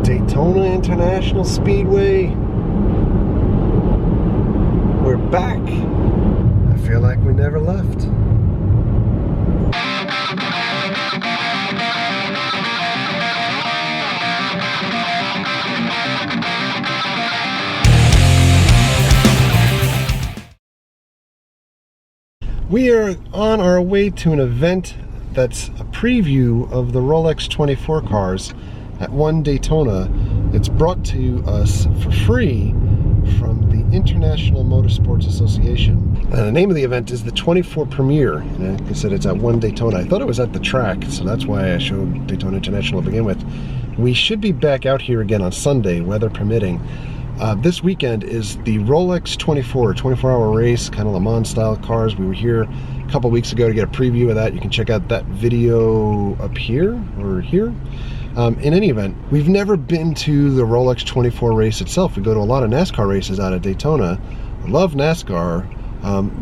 Daytona International Speedway. We're back. I feel like we never left. We are on our way to an event that's a preview of the Rolex 24 cars at One Daytona. It's brought to us for free from the International Motorsports Association. The name of the event is the 24 Premiere. And like I said, it's at One Daytona. I thought it was at the track, so that's why I showed Daytona International to begin with. We should be back out here again on Sunday, weather permitting. This weekend is the Rolex 24-hour race, kind of Le Mans style cars. We were here a couple weeks ago to get a preview of that. You can check out that video up here or here. In any event, we've never been to the Rolex 24 race itself. We go to a lot of NASCAR races out at Daytona. I love NASCAR,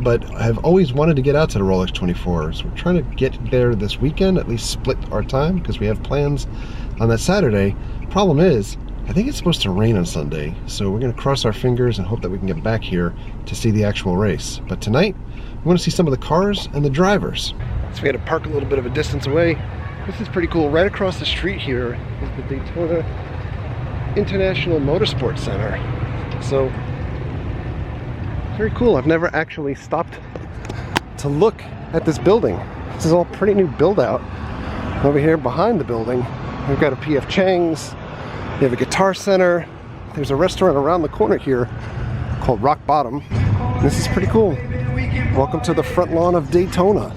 but I've always wanted to get out to the Rolex 24. So we're trying to get there this weekend, at least split our time, because we have plans on that Saturday. Problem is, I think it's supposed to rain on Sunday, so we're going to cross our fingers and hope that we can get back here to see the actual race. But tonight, we want to see some of the cars and the drivers. So we had to park a little bit of a distance away. This is pretty cool. Right across the street here is the Daytona International Motorsports Center. So, very cool. I've never actually stopped to look at this building. This is all pretty new build out. Over here behind the building, we've got a P.F. Chang's. We have a guitar center. There's a restaurant around the corner here called Rock Bottom. This is pretty cool. Welcome to the front lawn of Daytona.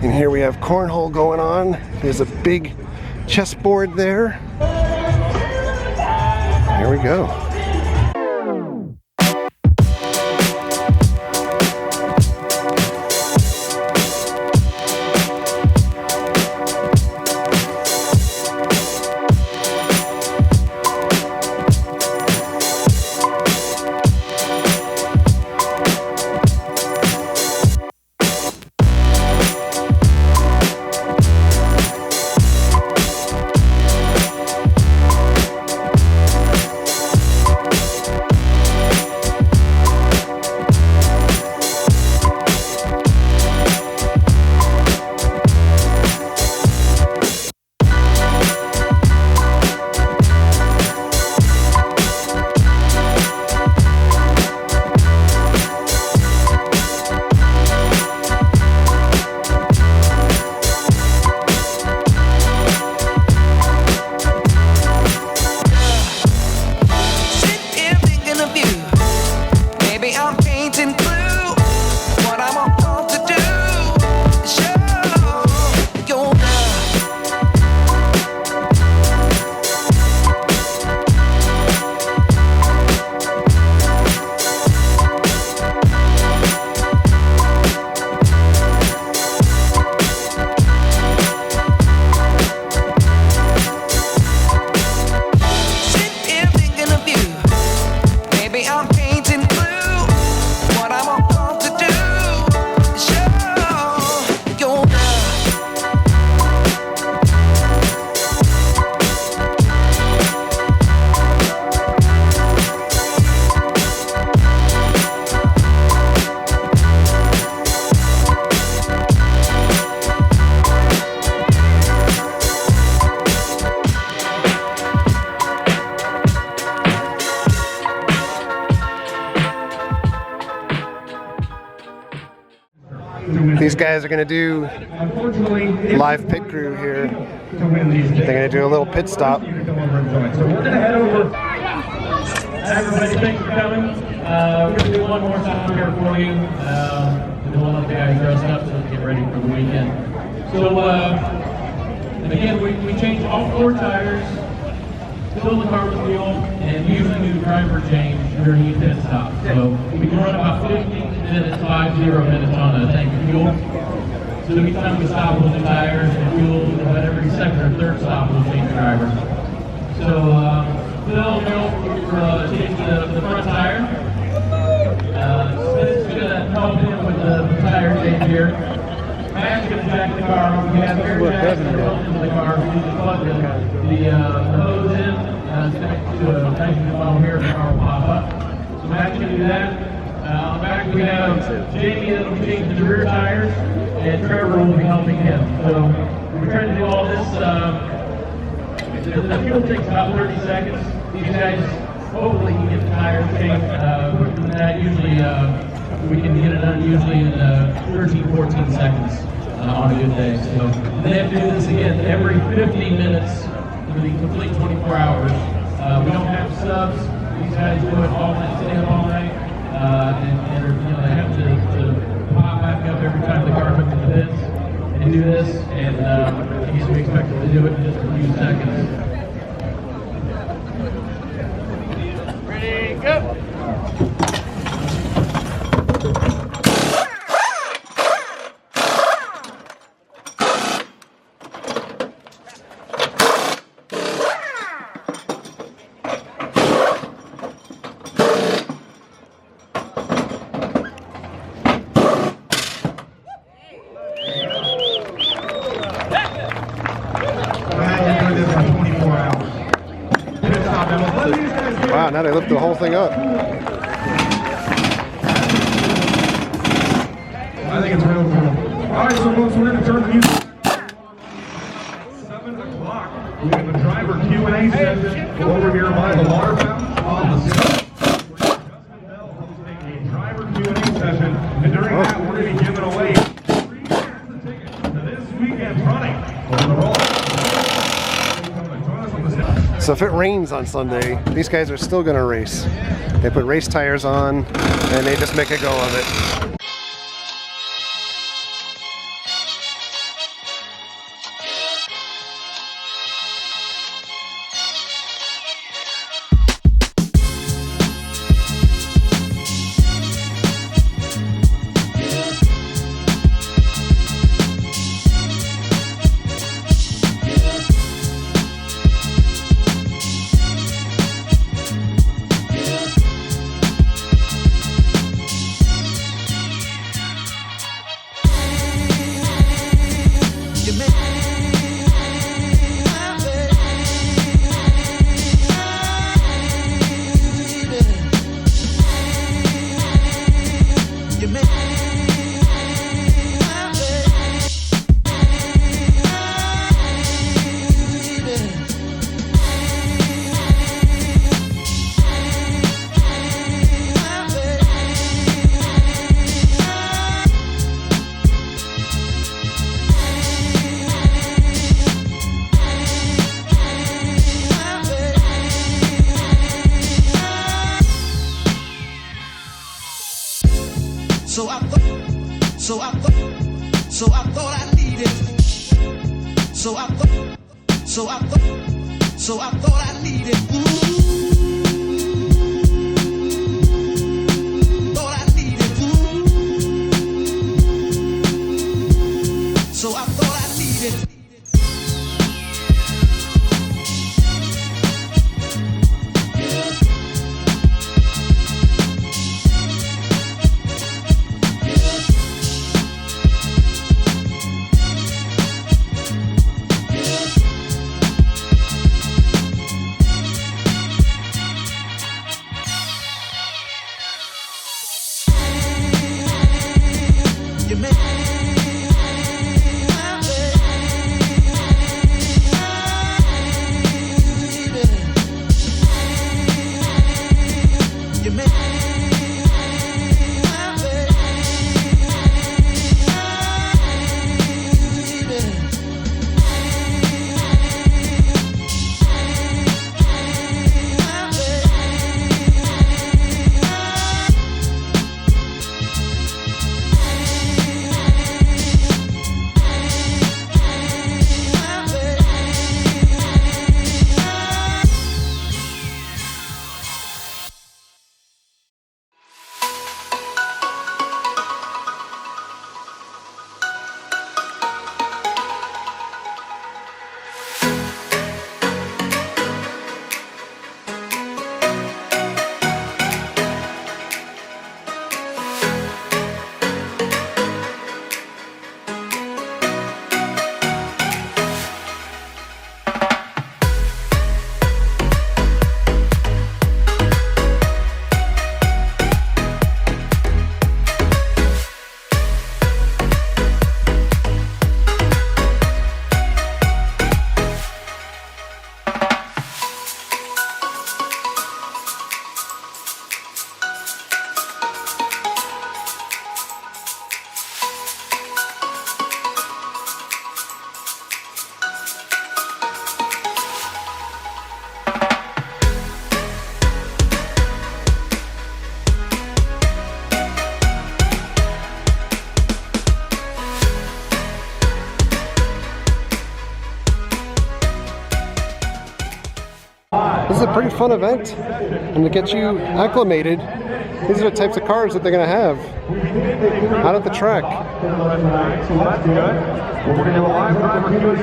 And here we have cornhole going on. There's a big chessboard there. Here we go. These guys are going to do live pit crew here. They're going to do a little pit stop. So we're going to head over. Everybody, thanks for coming. We're going to do one more time here for you. And then we'll let the guys dress up so they get ready for the weekend. So, and again, we changed all 4 tires, fill the car with fuel, and usually do driver change during each pit stop. So we can run about 50 minutes, 50 minutes on a tank of fuel. So each time we stop with the tires and fuel, about every second or third stop we'll change drivers. So Phil, we'll change the front tire. Smith's going to help him with the tire change here. Matt's going to jack the car. We have air jacks that are built into the car. We need to plug the hose in. connect to a nitrogen bottle here, and the car will pop up. So Matt's going to do that. On the back we have Jamie that will change the rear tires, and Trevor will be helping him. So we're trying to do all this. The fuel takes about 30 seconds. These guys hopefully can get the tires changed quicker than that. Usually we can get it done usually in 13, 14 seconds on a good day. So they have to do this again every 15 minutes for the complete 24 hours. We don't have subs. These guys do it all night, stay up all night, and they have to pop back up every time the car comes to the pits and do this. And I guess we expect them to do it in just a few seconds. Ready, go! Wow, now they lift the whole thing up. I think it's real cool. All right, so folks, we're going to turn the music. 7 o'clock. We have a driver Q&A session over here by the water fountain on the side. Justin Bell hosting a driver Q&A session, and during that, we're going to be giving away 3 pairs of tickets to this weekend's running on the Rolex. So if it rains on Sunday, these guys are still going to race. They put race tires on, and they just make a go of it. So I thought I needed. Thought I needed. So I thought I needed. This is a pretty fun event, and to get you acclimated, these are the types of cars that they're going to have out at the track.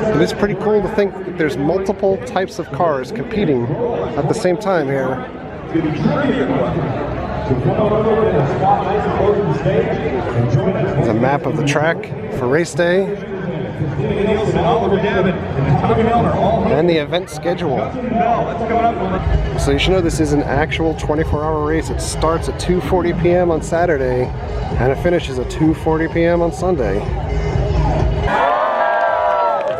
And it's pretty cool to think that there's multiple types of cars competing at the same time here. There's a map of the track for race day. And the event schedule. So you should know this is an actual 24-hour race. It starts at 2:40 p.m. on Saturday and it finishes at 2:40 p.m. on Sunday.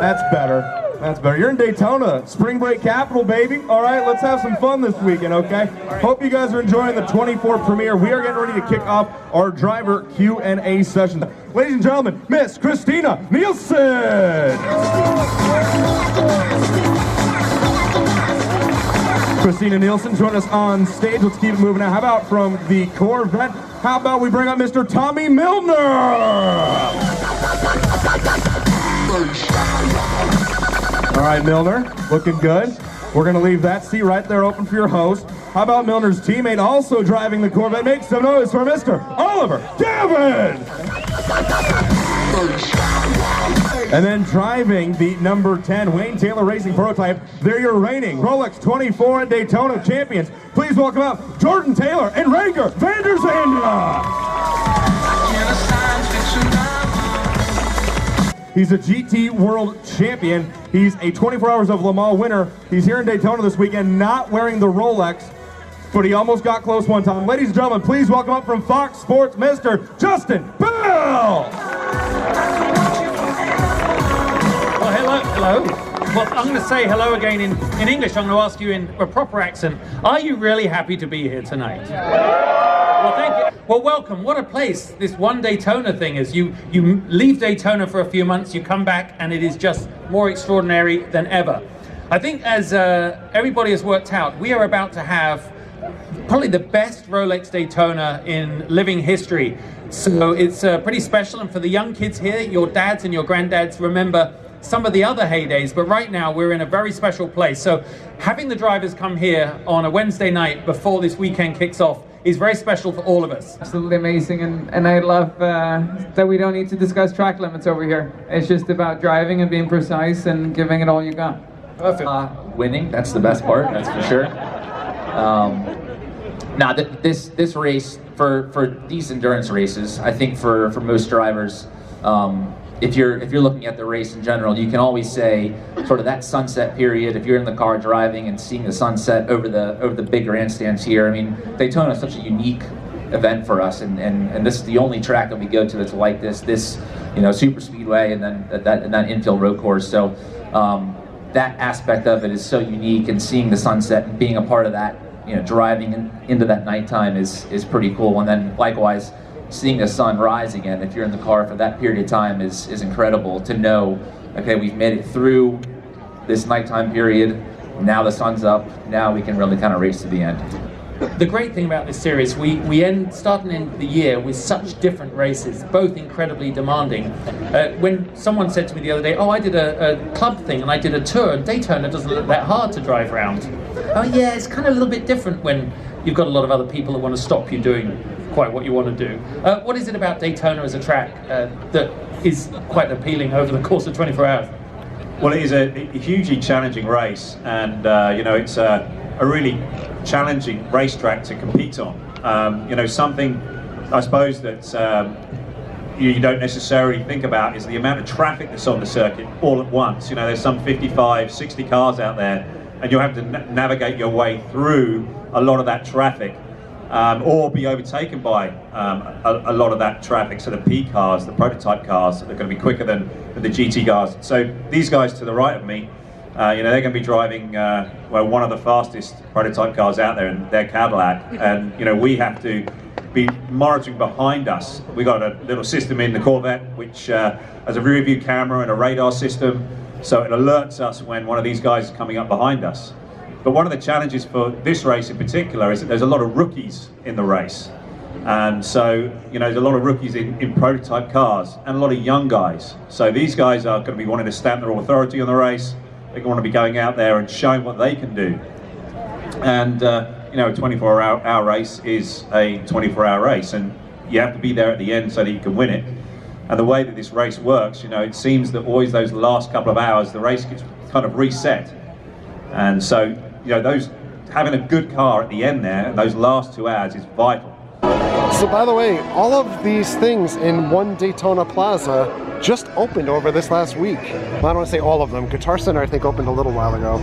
That's better. That's better. You're in Daytona, spring break capital, baby. All right, let's have some fun this weekend, okay? Hope you guys are enjoying the 24 premiere. We are getting ready to kick off our driver Q&A session. Ladies and gentlemen, Miss Christina Nielsen. Christina Nielsen, join us on stage. Let's keep it moving now. How about from the Corvette? How about we bring up Mr. Tommy Milner? All right, Milner, looking good. We're going to leave that seat right there open for your host. How about Milner's teammate also driving the Corvette? Make some noise for Mr. Oliver Gavin! And then driving the number 10 Wayne Taylor Racing prototype, they're your reigning Rolex 24 and Daytona champions. Please welcome out Jordan Taylor and Rager van der Zande. He's a GT World Champion. He's a 24 Hours of Le Mans winner. He's here in Daytona this weekend, not wearing the Rolex, but he almost got close one time. Ladies and gentlemen, please welcome up from Fox Sports, Mr. Justin Bell! Well, hello. Well, I'm going to say hello again in English. I'm going to ask you in a proper accent. Are you really happy to be here tonight? Well, thank you. Well, welcome. What a place this One Daytona thing is. You leave Daytona for a few months, you come back, and it is just more extraordinary than ever. I think as everybody has worked out, we are about to have probably the best Rolex Daytona in living history. So it's pretty special, and for the young kids here, your dads and your granddads remember some of the other heydays, but right now we're in a very special place. So having the drivers come here on a Wednesday night before this weekend kicks off is very special for all of us. Absolutely amazing, and I love that we don't need to discuss track limits over here. It's just about driving and being precise and giving it all you got. Perfect. Winning, that's the best part, that's for sure. Now, this race, for these endurance races, I think for most drivers, if you're looking at the race in general, you can always say sort of that sunset period. If you're in the car driving and seeing the sunset over the big grandstands here, I mean, Daytona is such a unique event for us, and this is the only track that we go to that's like this super speedway, and then that infield road course. So that aspect of it is so unique, and seeing the sunset and being a part of that, driving into that nighttime is pretty cool. And then likewise, seeing the sun rise again, if you're in the car for that period of time, is incredible to know, okay, we've made it through this nighttime period, now the sun's up, now we can really kind of race to the end. The great thing about this series, we start and end the year with such different races, both incredibly demanding. When someone said to me the other day, oh, I did a club thing and I did a tour, and Daytona doesn't look that hard to drive around. Oh yeah, it's kind of a little bit different when you've got a lot of other people that want to stop you doing quite what you want to do. What is it about Daytona as a track that is quite appealing over the course of 24 hours? Well, it is a hugely challenging race, and it's a really challenging racetrack to compete on. Something I suppose that you don't necessarily think about is the amount of traffic that's on the circuit all at once. There's some 55, 60 cars out there, and you'll have to navigate your way through a lot of that traffic. Or be overtaken by a lot of that traffic. So the P cars, the prototype cars, are going to be quicker than the GT cars. So these guys to the right of me, they're going to be driving one of the fastest prototype cars out there, in their Cadillac. And we have to be monitoring behind us. We got a little system in the Corvette which has a rear view camera and a radar system, so it alerts us when one of these guys is coming up behind us. But one of the challenges for this race in particular is that there's a lot of rookies in the race. And so, there's a lot of rookies in prototype cars and a lot of young guys. So these guys are going to be wanting to stamp their authority on the race. They're going to be going out there and showing what they can do. And you know, a 24-hour race is a 24-hour race, and you have to be there at the end so that you can win it. And the way that this race works, you know, it seems that always those last couple of hours, the race gets kind of reset. And so, you know, those having a good car at the end there, those last 2 hours is vital. So by the way, all of these things in One Daytona Plaza just opened over this last week. I don't want to say all of them. Guitar Center, I think, opened a little while ago.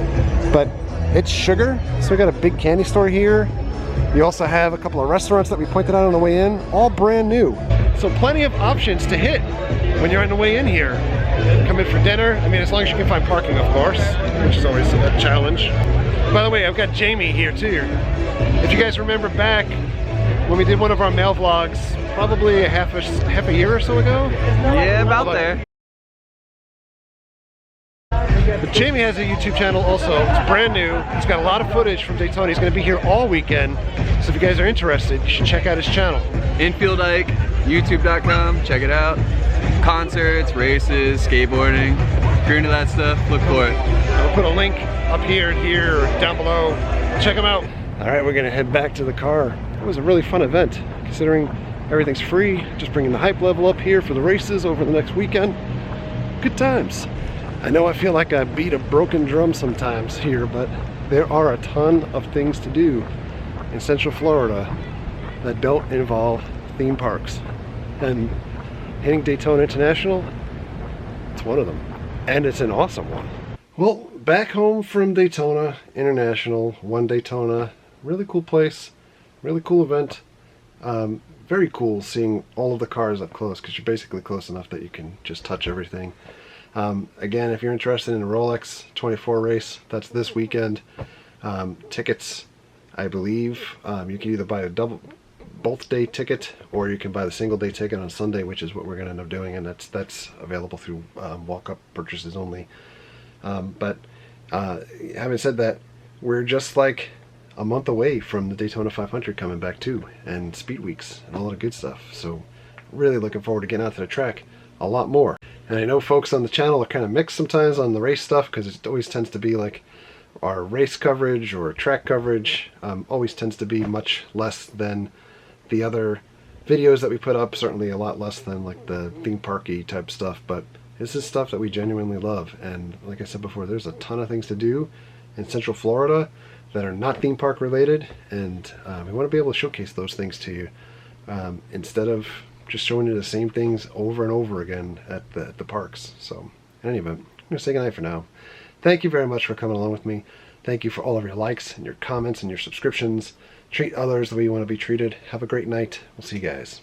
But it's sugar, so we got a big candy store here. You also have a couple of restaurants that we pointed out on the way in, all brand new. So plenty of options to hit when you're on the way in here. Come in for dinner, I mean, as long as you can find parking, of course, which is always a challenge. By the way, I've got Jamie here too. If you guys remember back when we did one of our mail vlogs, probably half a year or so ago? Yeah, about there. But Jamie has a YouTube channel also. It's brand new. It's got a lot of footage from Daytona. He's going to be here all weekend. So if you guys are interested, you should check out his channel. Infield Ike, youtube.com, check it out. Concerts, races, skateboarding. If you're into that stuff, look for it. I'll put a link up here and here or down below. Check them out. All right, we're going to head back to the car. It was a really fun event, considering everything's free. Just bringing the hype level up here for the races over the next weekend. Good times. I know I feel like I beat a broken drum sometimes here, but there are a ton of things to do in Central Florida that don't involve theme parks. And hitting Daytona International, it's one of them. And it's an awesome one. Well, back home from Daytona International, One Daytona, really cool place, really cool event. Very cool seeing all of the cars up close, because you're basically close enough that you can just touch everything. Again, if you're interested in a Rolex 24 race, that's this weekend. Tickets, I believe, you can either buy a both day ticket, or you can buy the single day ticket on Sunday, which is what we're going to end up doing, and that's available through walk-up purchases only. But having said that, we're just like a month away from the Daytona 500 coming back too, and Speed Weeks and all that good stuff. So really looking forward to getting out to the track a lot more. And I know folks on the channel are kind of mixed sometimes on the race stuff, because it always tends to be like our race coverage or track coverage always tends to be much less than the other videos that we put up, certainly a lot less than like the theme parky type stuff, but this is stuff that we genuinely love. And like I said before, there's a ton of things to do in Central Florida that are not theme park related, and we want to be able to showcase those things to you instead of just showing you the same things over and over again at the parks. So in any event, I'm going to say goodnight for now. Thank you very much for coming along with me. Thank you for all of your likes and your comments and your subscriptions. Treat others the way you want to be treated. Have a great night. We'll see you guys.